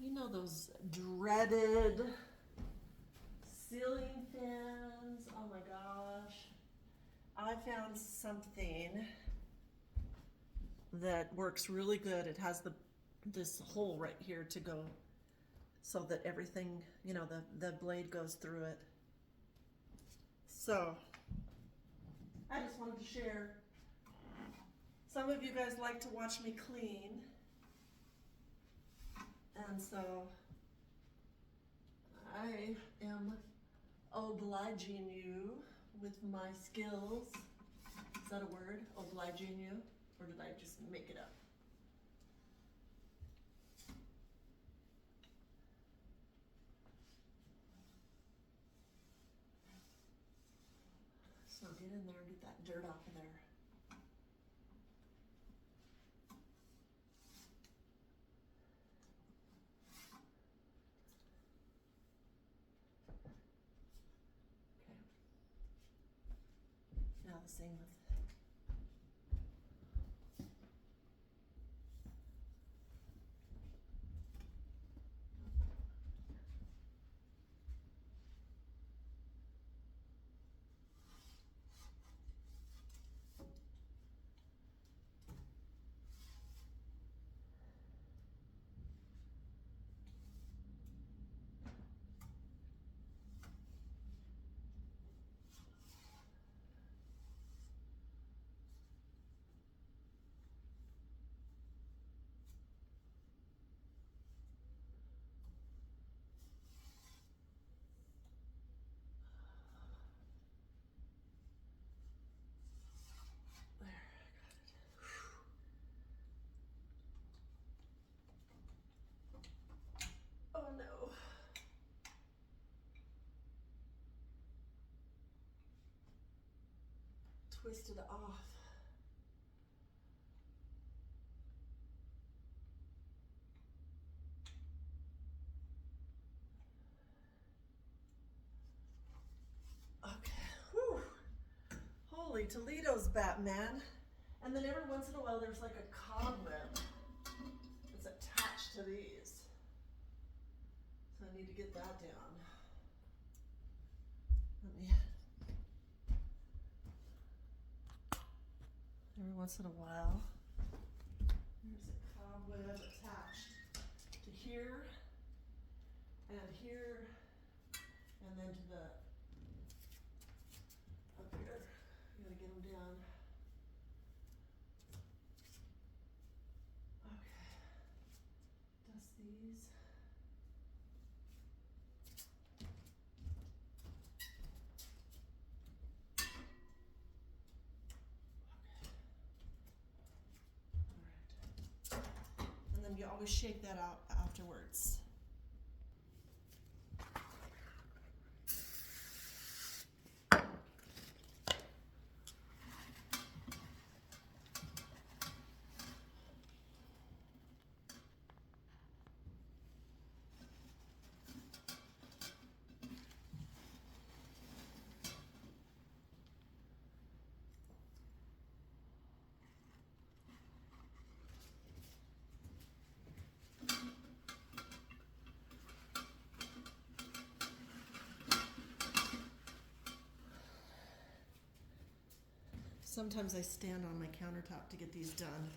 You know those dreaded ceiling fans? Oh my gosh. I found something that works really good. It has this hole right here to go so that everything, you know, the blade goes through it. So I just wanted to share. Some of you guys like to watch me clean, and so I am obliging you with my skills. Is that a word? Obliging you? Or did I just make it up? So get in there and get that dirt off of there. Okay. Now the same with oh no. Twisted off. Okay. Whew. Holy Toledo's, Batman. And then every once in a while there's like a cobweb that's attached to these. So I need to get that down. Let me. Every once in a while, there's a cobweb attached to here, and then to the, up here. You gotta get them down. Okay, dust these. And then you always shake that out afterwards. Sometimes I stand on my countertop to get these done.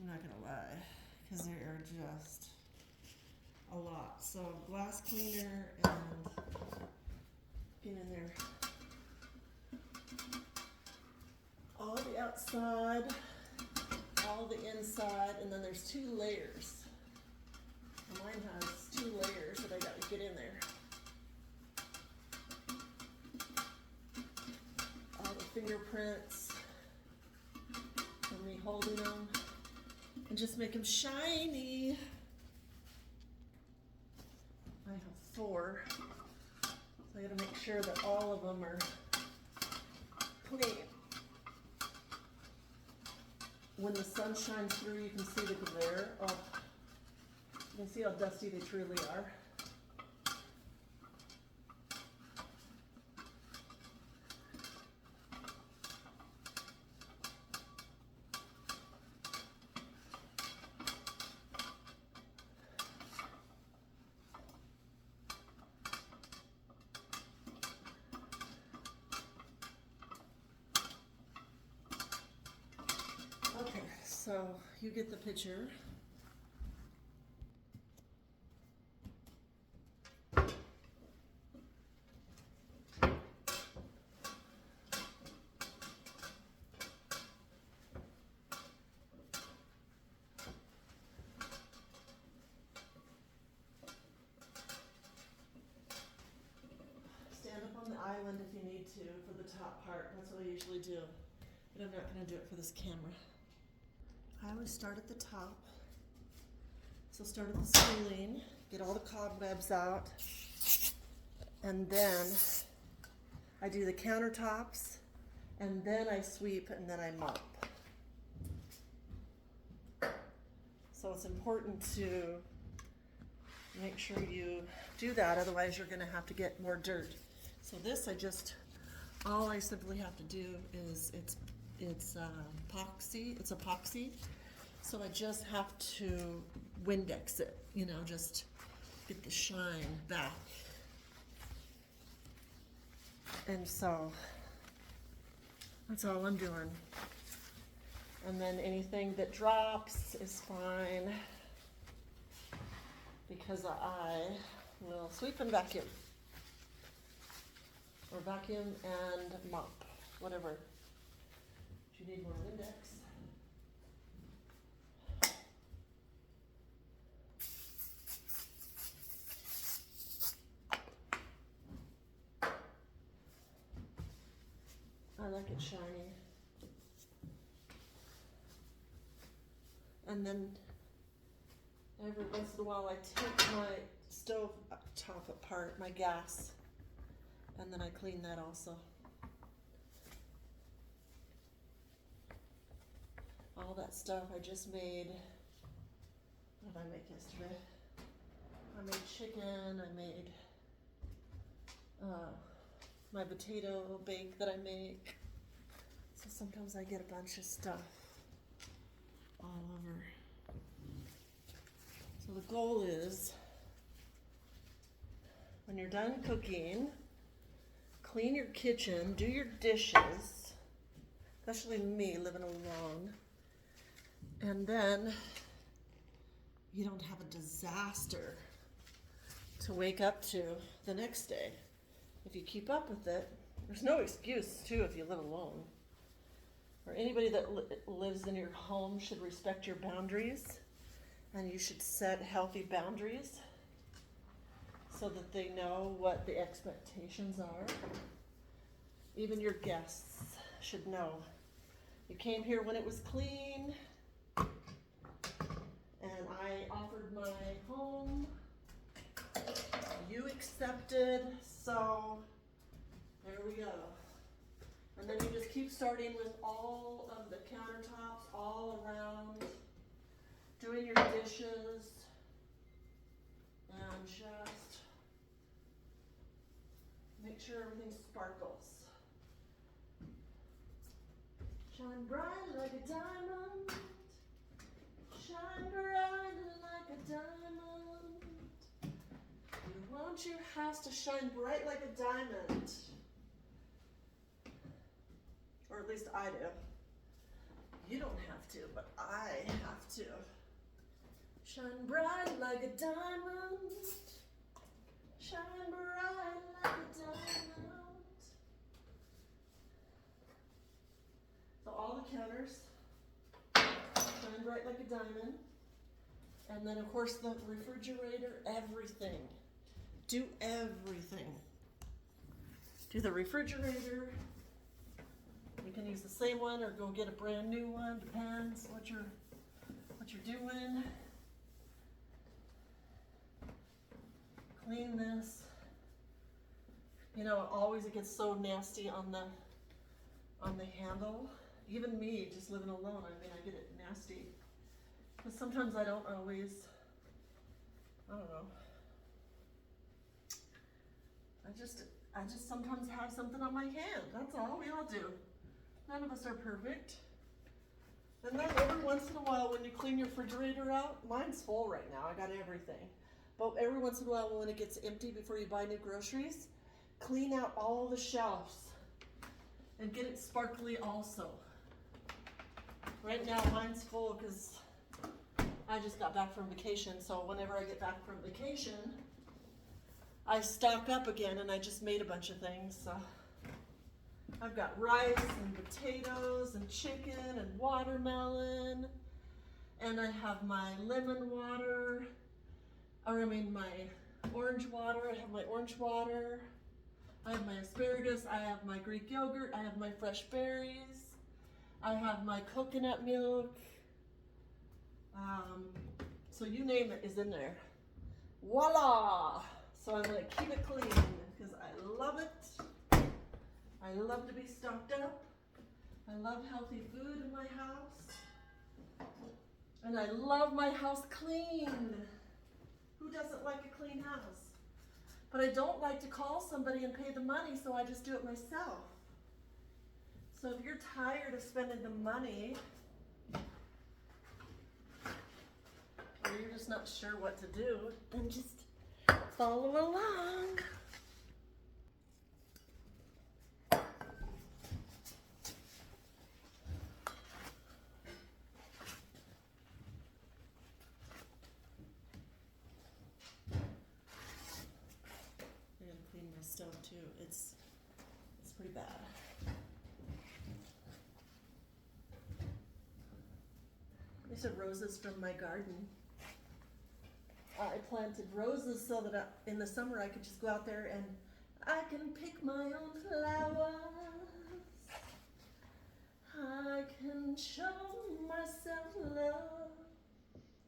I'm not gonna lie, because they are just a lot. So glass cleaner and get in there. All the outside, all the inside, and then there's 2 layers. Mine has 2 layers that I gotta get in there. All the fingerprints of me holding them and just make them shiny. I have 4, so I gotta make sure that all of them are clean. When the sun shines through, you can see the glare. Oh, you can see how dusty they truly are. So you get the picture. Stand up on the island if you need to for the top part. That's what I usually do. But I'm not going to do it for this camera. I always start at the top. So start at the ceiling, get all the cobwebs out, and then I do the countertops, and then I sweep, and then I mop. So it's important to make sure you do that, otherwise you're going to have to get more dirt. So this all I simply have to do is, it's epoxy, so I just have to Windex it, you know, just get the shine back. And so that's all I'm doing. And then anything that drops is fine, because I will sweep and vacuum. Or vacuum and mop, whatever. If you need more Windex. I like it shiny. And then every once in a while I take my stove top apart, my gas, and then I clean that also. All that stuff I just made. What did I make yesterday? I made chicken, I made my potato bake that I make. So sometimes I get a bunch of stuff all over. So the goal is, when you're done cooking, clean your kitchen, do your dishes, especially me living alone, and then you don't have a disaster to wake up to the next day. If you keep up with it, there's no excuse too if you live alone. Or anybody that lives in your home should respect your boundaries, and you should set healthy boundaries so that they know what the expectations are. Even your guests should know. You came here when it was clean, and I offered my home. You accepted, so there we go. And then you just keep starting with all of the countertops all around, doing your dishes, and just make sure everything sparkles. Shine bright like a diamond, shine bright like a diamond. You want your house to shine bright like a diamond. Or at least I do. You don't have to, but I have to. Shine bright like a diamond. Shine bright like a diamond. So all the counters shine bright like a diamond. And then of course the refrigerator, everything. Do everything. Do the refrigerator. You can use the same one or go get a brand new one, depends what you're doing. Clean this. You know, always it gets so nasty on the handle. Even me, just living alone, I mean, I get it nasty. Because sometimes I don't always, I don't know. I just sometimes have something on my hand. That's all. We all do. None of us are perfect. And then every once in a while when you clean your refrigerator out, mine's full right now. I got everything. But every once in a while when it gets empty before you buy new groceries, clean out all the shelves and get it sparkly also. Right now mine's full because I just got back from vacation, so whenever I get back from vacation, I stock up again, and I just made a bunch of things. So I've got rice and potatoes and chicken and watermelon, and I have my lemon water, or I mean my orange water. I have my orange water. I have my asparagus. I have my Greek yogurt. I have my fresh berries. I have my coconut milk. So you name it is in there. Voila! So I'm gonna keep it clean because I love it. I love to be stocked up. I love healthy food in my house. And I love my house clean. Who doesn't like a clean house? But I don't like to call somebody and pay the money, so I just do it myself. So if you're tired of spending the money, or you're just not sure what to do, then just follow along. Stove too. It's pretty bad. These are roses from my garden. I planted roses so that in the summer I could just go out there and I can pick my own flowers. I can show myself love,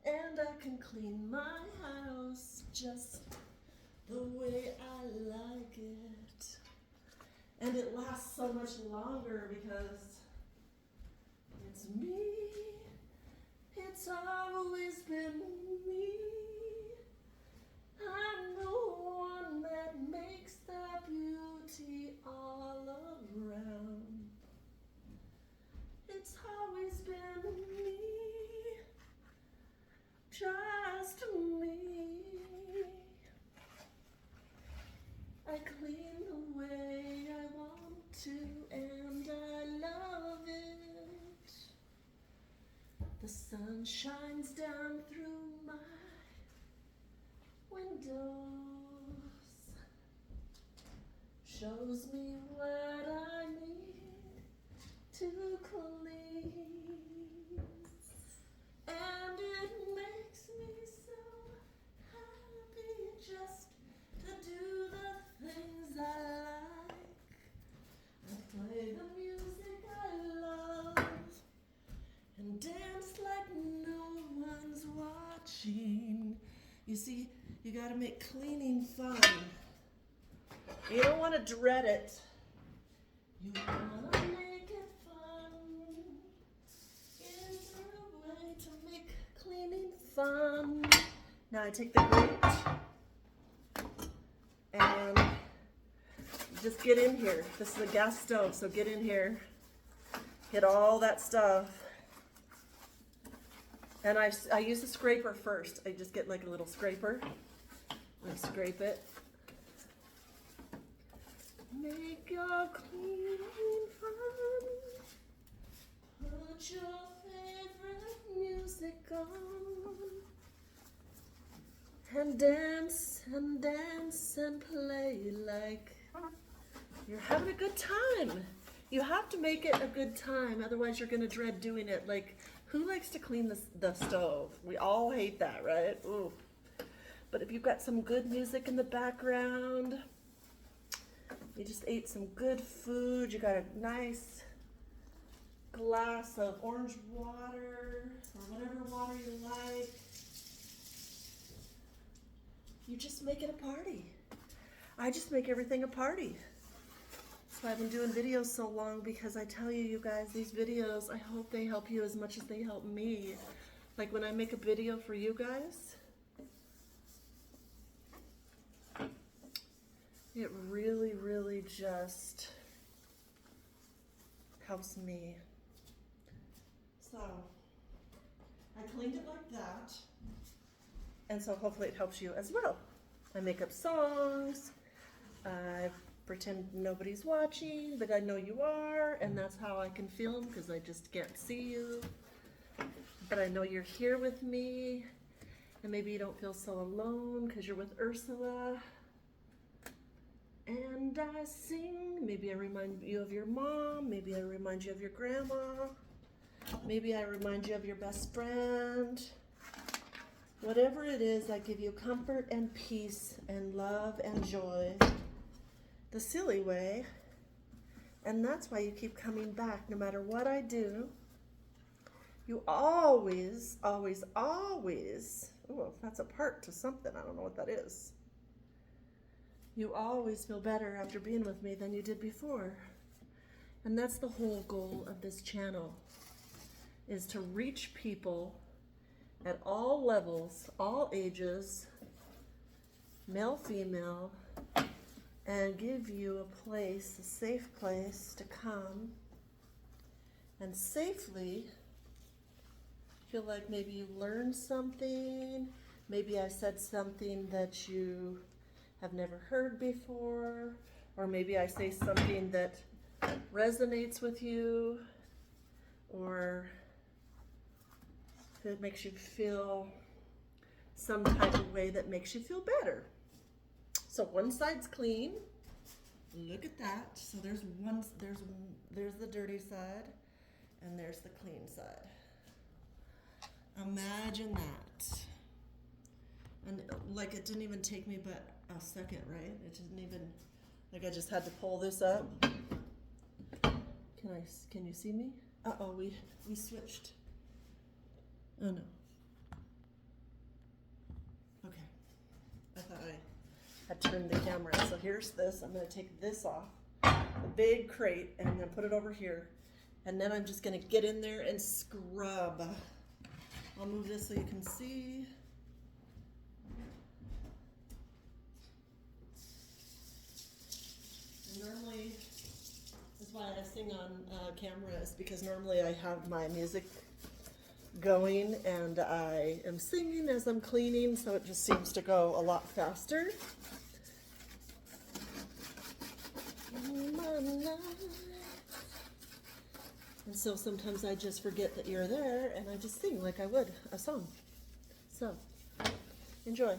and I can clean my house just the way I like it. And it lasts so much longer because it's me. It's always been me. I'm the one that makes the beauty all around. It's always been me. Just me. I clean the way I want to, and I love it. The sun shines down through my windows, shows me what I need to clean, and it makes me so happy just to do the things I like. I play the music I love and dance like no one's watching. You see, you gotta make cleaning fun. You don't want to dread it. You want to make it fun. Is there a way to make cleaning fun? Now I take the grate and just get in here. This is a gas stove, so get in here. Get all that stuff. And I use a scraper first. I just get like a little scraper. I scrape it. Make your cleaning fun. Put your favorite music on. And dance and dance and play like you're having a good time. You have to make it a good time, otherwise you're gonna dread doing it. Like, who likes to clean the stove? We all hate that, right? Ooh. But if you've got some good music in the background, you just ate some good food, you got a nice glass of orange water, or whatever water you like, you just make it a party. I just make everything a party. That's why I've been doing videos so long, because I tell you, you guys, these videos, I hope they help you as much as they help me. Like when I make a video for you guys, it really, really just helps me. So, I cleaned it like that, and so hopefully it helps you as well. I make up songs, I pretend nobody's watching, but I know you are, and that's how I can feel them, because I just can't see you. but I know you're here with me, and maybe you don't feel so alone because you're with Ursula. And I sing, maybe I remind you of your mom, maybe I remind you of your grandma, maybe I remind you of your best friend. Whatever it is, I give you comfort and peace and love and joy, the silly way. And that's why you keep coming back no matter what I do. You always, always, always, oh, that's a part to something, I don't know what that is. You always feel better after being with me than you did before. And that's the whole goal of this channel, is to reach people at all levels, all ages, male, female, and give you a place, a safe place to come and safely feel like maybe you learned something, maybe I said something that you have never heard before, or maybe I say something that resonates with you, or it makes you feel some type of way that makes you feel better. So one side's clean. Look at that. So there's the dirty side, and there's the clean side. Imagine that. And like it didn't even take me but a second, right? It didn't even, like I just had to pull this up. Can you see me? Uh-oh, we switched. Oh no. Okay. I thought I had turned the camera. So here's this. I'm going to take this off, the big crate, and I'm going to put it over here. And then I'm just going to get in there and scrub. I'll move this so you can see. And normally, that's why I sing on camera, is because normally I have my music going and I am singing as I'm cleaning, so it just seems to go a lot faster. And so sometimes I just forget that you're there and I just sing like I would a song. So, enjoy.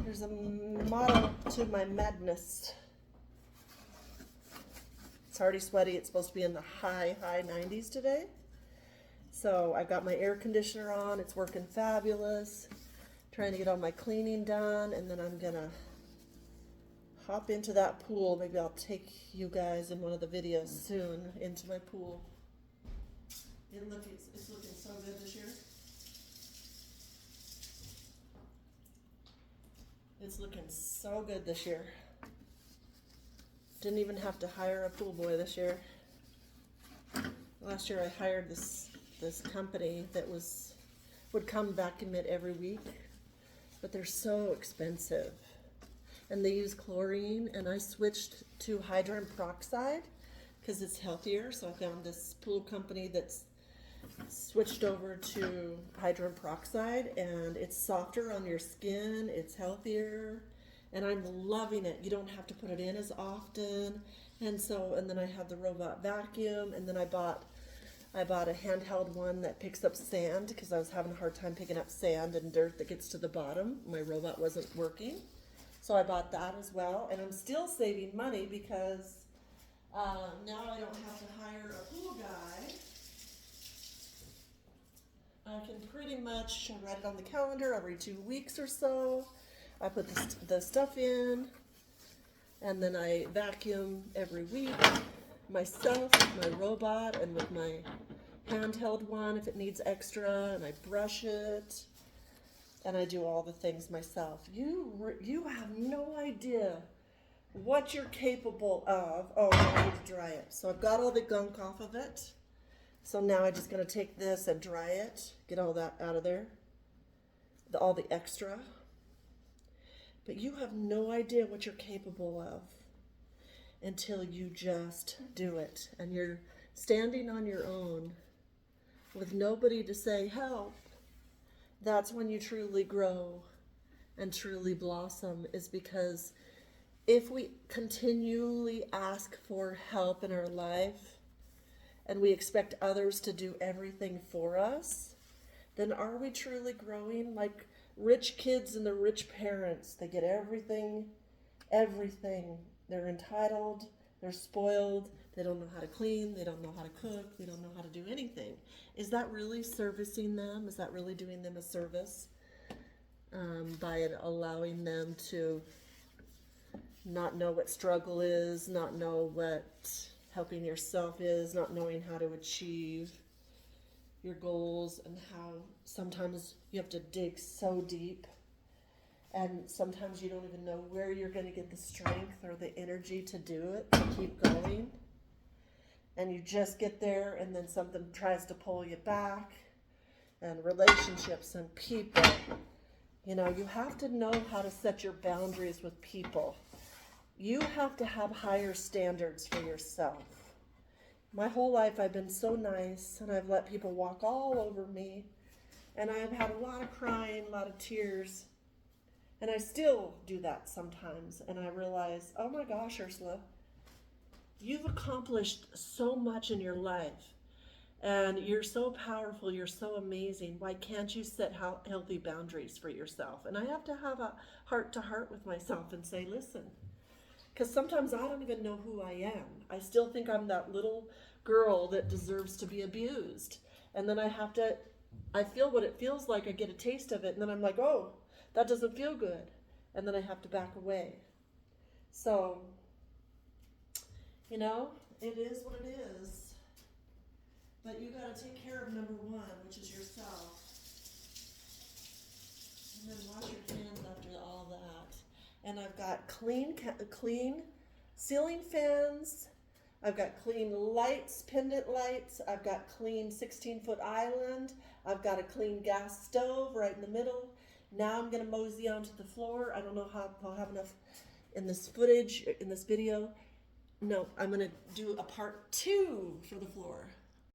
There's a motto to my madness. It's already sweaty. It's supposed to be in the high 90s today. So I've got my air conditioner on. It's working fabulous. Trying to get all my cleaning done, and then I'm gonna hop into that pool. Maybe I'll take you guys in one of the videos soon into my pool. It's looking so good this year. It's looking so good this year. Didn't even have to hire a pool boy this year. Last year I hired this company that would come vacuum it every week, but they're so expensive. And they use chlorine, and I switched to hydrogen peroxide because it's healthier. So I found this pool company that's switched over to hydrogen peroxide, and it's softer on your skin, it's healthier, and I'm loving it. You don't have to put it in as often. And then I have the robot vacuum, and then I bought a handheld one that picks up sand because I was having a hard time picking up sand and dirt that gets to the bottom. My robot wasn't working. So I bought that as well, and I'm still saving money because now I don't have to hire a pool guy. I can pretty much write it on the calendar every 2 weeks or so. I put the stuff in, and then I vacuum every week myself with my robot and with my handheld one if it needs extra, and I brush it, and I do all the things myself. You have no idea what you're capable of. Oh, I need to dry it. So I've got all the gunk off of it. So now I'm just going to take this and dry it, get all that out of there, all the extra. But you have no idea what you're capable of until you just do it. And you're standing on your own with nobody to say help. That's when you truly grow and truly blossom, is because if we continually ask for help in our life and we expect others to do everything for us, then are we truly growing? Like rich kids and the rich parents, they get everything. They're entitled, they're spoiled, they don't know how to clean, they don't know how to cook, they don't know how to do anything. Is that really servicing them? Is that really doing them a service? By allowing them to not know what struggle is, not know what helping yourself is, not knowing how to achieve your goals, and how sometimes you have to dig so deep, and sometimes you don't even know where you're going to get the strength or the energy to do it, to keep going, and you just get there and then something tries to pull you back, and relationships and people. You know, you have to know how to set your boundaries with people. You have to have higher standards for yourself. My whole life I've been so nice, and I've let people walk all over me, and I've had a lot of crying, a lot of tears, and I still do that sometimes, and I realize, oh my gosh, Ursula, you've accomplished so much in your life, and you're so powerful, you're so amazing. Why can't you set healthy boundaries for yourself? And I have to have a heart-to-heart with myself and say, listen, because sometimes I don't even know who I am. I still think I'm that little girl that deserves to be abused. And then I feel what it feels like, I get a taste of it, and then I'm like, oh, that doesn't feel good. And then I have to back away. So, you know, it is what it is. But you got to take care of number one, which is yourself. And then wash your hands after all that. And I've got clean ceiling fans. I've got clean lights, pendant lights. I've got clean 16-foot island. I've got a clean gas stove right in the middle. Now I'm going to mosey onto the floor. I don't know how I'll have enough in this footage, in this video. No, I'm going to do a part 2 for the floor.